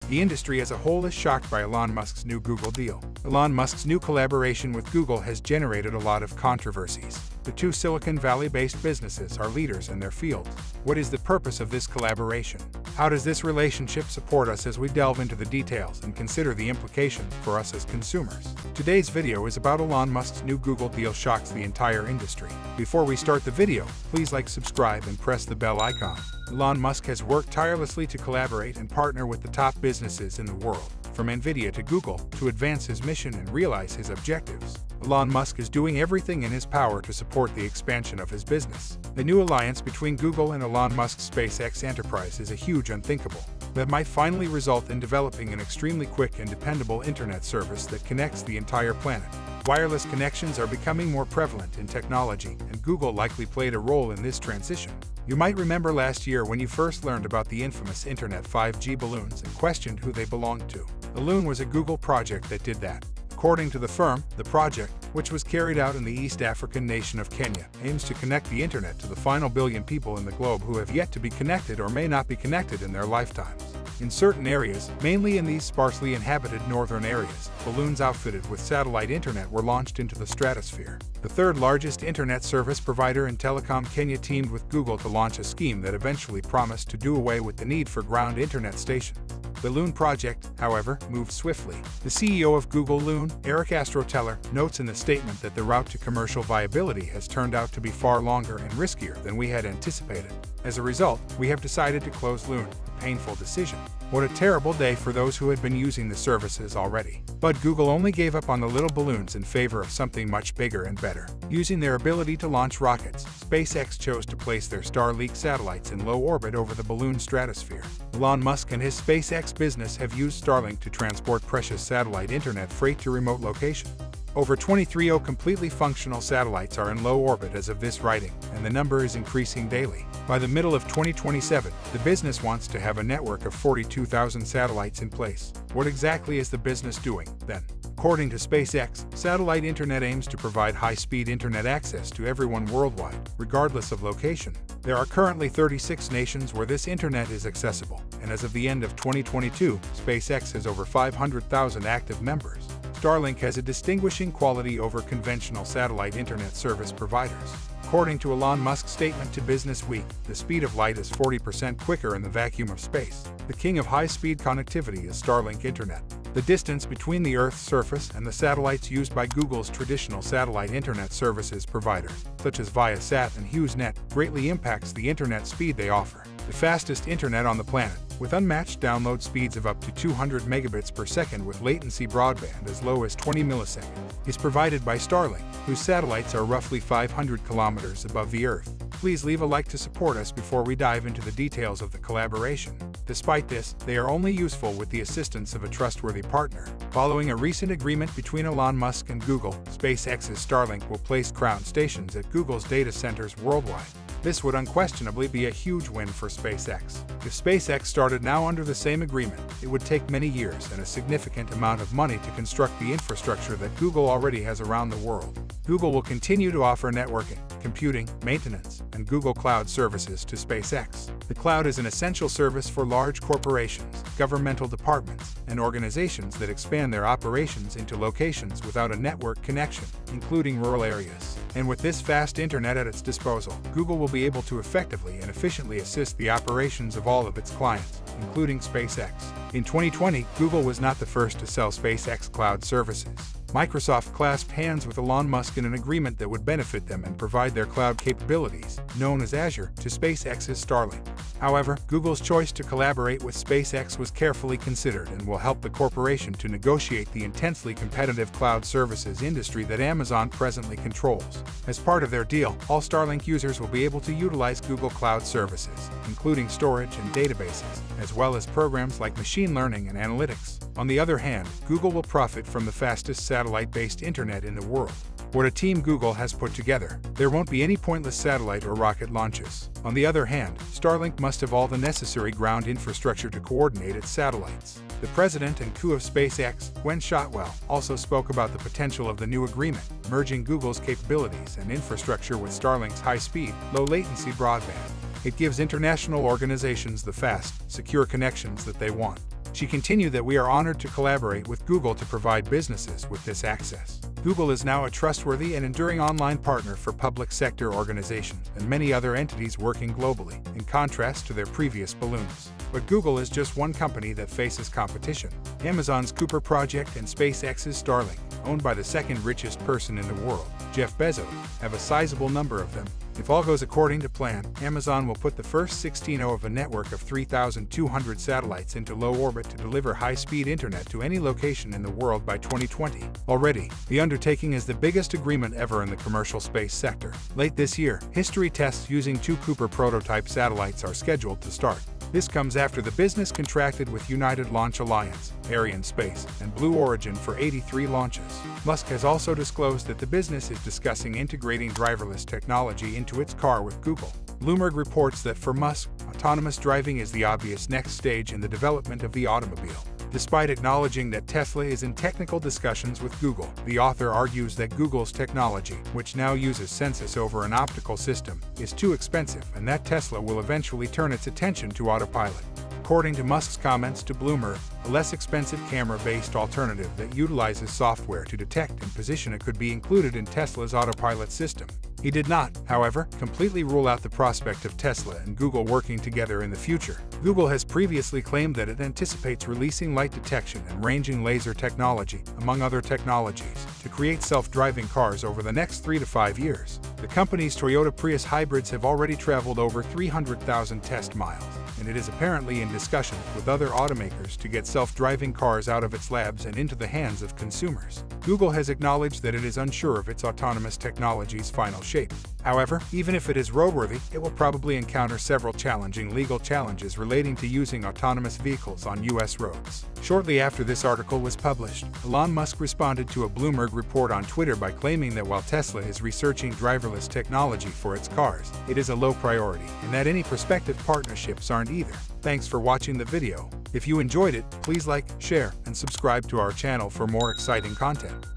The industry as a whole is shocked by Elon Musk's new Google deal. Elon Musk's new collaboration with Google has generated a lot of controversies. The two Silicon Valley-based businesses are leaders in their fields. What is the purpose of this collaboration? How does this relationship support us as we delve into the details and consider the implications for us as consumers? Today's video is about Elon Musk's new Google deal shocks the entire industry. Before we start the video, please like, subscribe, and press the bell icon. Elon Musk has worked tirelessly to collaborate and partner with the top businesses in the world, from Nvidia to Google, to advance his mission and realize his objectives. Elon Musk is doing everything in his power to support the expansion of his business. The new alliance between Google and Elon Musk's SpaceX enterprise is a huge unthinkable that might finally result in developing an extremely quick and dependable internet service that connects the entire planet. Wireless connections are becoming more prevalent in technology, and Google likely played a role in this transition. You might remember last year when you first learned about the infamous Internet 5G balloons and questioned who they belonged to. The balloon was a Google project that did that. According to the firm, the project, which was carried out in the East African nation of Kenya, aims to connect the internet to the final billion people in the globe who have yet to be connected or may not be connected in their lifetimes. In certain areas, mainly in these sparsely inhabited northern areas, balloons outfitted with satellite internet were launched into the stratosphere. The third largest internet service provider in telecom Kenya teamed with Google to launch a scheme that eventually promised to do away with the need for ground internet stations. The Loon project, however, moved swiftly. The CEO of Google Loon, Eric Astroteller, notes in the statement that the route to commercial viability has turned out to be far longer and riskier than we had anticipated. As a result, we have decided to close Loon, a painful decision. What a terrible day for those who had been using the services already. But Google only gave up on the little balloons in favor of something much bigger and better. Using their ability to launch rockets, SpaceX chose to place their Starlink satellites in low orbit over the balloon stratosphere. Elon Musk and his SpaceX business have used Starlink to transport precious satellite internet freight to remote locations. Over 23 completely functional satellites are in low orbit as of this writing, and the number is increasing daily. By the middle of 2027, the business wants to have a network of 42,000 satellites in place. What exactly is the business doing, then? According to SpaceX, satellite internet aims to provide high-speed internet access to everyone worldwide, regardless of location. There are currently 36 nations where this internet is accessible, and as of the end of 2022, SpaceX has over 500,000 active members. Starlink has a distinguishing quality over conventional satellite internet service providers. According to Elon Musk's statement to Business Week, the speed of light is 40% quicker in the vacuum of space. The king of high-speed connectivity is Starlink internet. The distance between the Earth's surface and the satellites used by Google's traditional satellite internet services providers, such as Viasat and HughesNet, greatly impacts the internet speed they offer. The fastest internet on the planet, with unmatched download speeds of up to 200 megabits per second with latency broadband as low as 20 milliseconds, is provided by Starlink, whose satellites are roughly 500 kilometers above the Earth. Please leave a like to support us before we dive into the details of the collaboration. Despite this, they are only useful with the assistance of a trustworthy partner. Following a recent agreement between Elon Musk and Google, SpaceX's Starlink will place ground stations at Google's data centers worldwide. This would unquestionably be a huge win for SpaceX. If SpaceX started now under the same agreement, it would take many years and a significant amount of money to construct the infrastructure that Google already has around the world. Google will continue to offer networking, computing, maintenance, and Google Cloud services to SpaceX. The cloud is an essential service for large corporations, governmental departments, and organizations that expand their operations into locations without a network connection, including rural areas. And with this fast internet at its disposal, Google will be able to effectively and efficiently assist the operations of all of its clients, including SpaceX. In 2020, Google was not the first to sell SpaceX cloud services. Microsoft clasped hands with Elon Musk in an agreement that would benefit them and provide their cloud capabilities, known as Azure, to SpaceX's Starlink. However, Google's choice to collaborate with SpaceX was carefully considered and will help the corporation to negotiate the intensely competitive cloud services industry that Amazon presently controls. As part of their deal, all Starlink users will be able to utilize Google Cloud services, including storage and databases, as well as programs like machine learning and analytics. On the other hand, Google will profit from the fastest satellite-based internet in the world. What a team Google has put together. There won't be any pointless satellite or rocket launches. On the other hand, Starlink must have all the necessary ground infrastructure to coordinate its satellites. The president and CEO of SpaceX, Gwen Shotwell, also spoke about the potential of the new agreement, merging Google's capabilities and infrastructure with Starlink's high-speed, low-latency broadband. It gives international organizations the fast, secure connections that they want. She continued that we are honored to collaborate with Google to provide businesses with this access. Google is now a trustworthy and enduring online partner for public sector organizations and many other entities working globally, in contrast to their previous balloons. But Google is just one company that faces competition. Amazon's Cooper project and SpaceX's Starlink, owned by the second richest person in the world, Jeff Bezos, have a sizable number of them. If all goes according to plan, Amazon will put the first 16 of a network of 3,200 satellites into low orbit to deliver high-speed internet to any location in the world by 2020. Already, the undertaking is the biggest agreement ever in the commercial space sector. Late this year, history tests using 2 Cooper prototype satellites are scheduled to start. This comes after the business contracted with United Launch Alliance, Arianespace, and Blue Origin for 83 launches. Musk has also disclosed that the business is discussing integrating driverless technology into its car with Google. Bloomberg reports that for Musk, autonomous driving is the obvious next stage in the development of the automobile. Despite acknowledging that Tesla is in technical discussions with Google, the author argues that Google's technology, which now uses sensors over an optical system, is too expensive and that Tesla will eventually turn its attention to autopilot. According to Musk's comments to Bloomberg, a less expensive camera-based alternative that utilizes software to detect and position it could be included in Tesla's autopilot system. He did not, however, completely rule out the prospect of Tesla and Google working together in the future. Google has previously claimed that it anticipates releasing light detection and ranging laser technology, among other technologies, to create self-driving cars over the next 3 to 5 years. The company's Toyota Prius hybrids have already traveled over 300,000 test miles, and it is apparently in discussions with other automakers to get self-driving cars out of its labs and into the hands of consumers. Google has acknowledged that it is unsure of its autonomous technology's final shape. However, even if it is roadworthy, it will probably encounter several challenging legal challenges relating to using autonomous vehicles on U.S. roads. Shortly after this article was published, Elon Musk responded to a Bloomberg report on Twitter by claiming that while Tesla is researching driverless technology for its cars, it is a low priority, and that any prospective partnerships aren't either. Thanks for watching the video. If you enjoyed it, please like, share, and subscribe to our channel for more exciting content.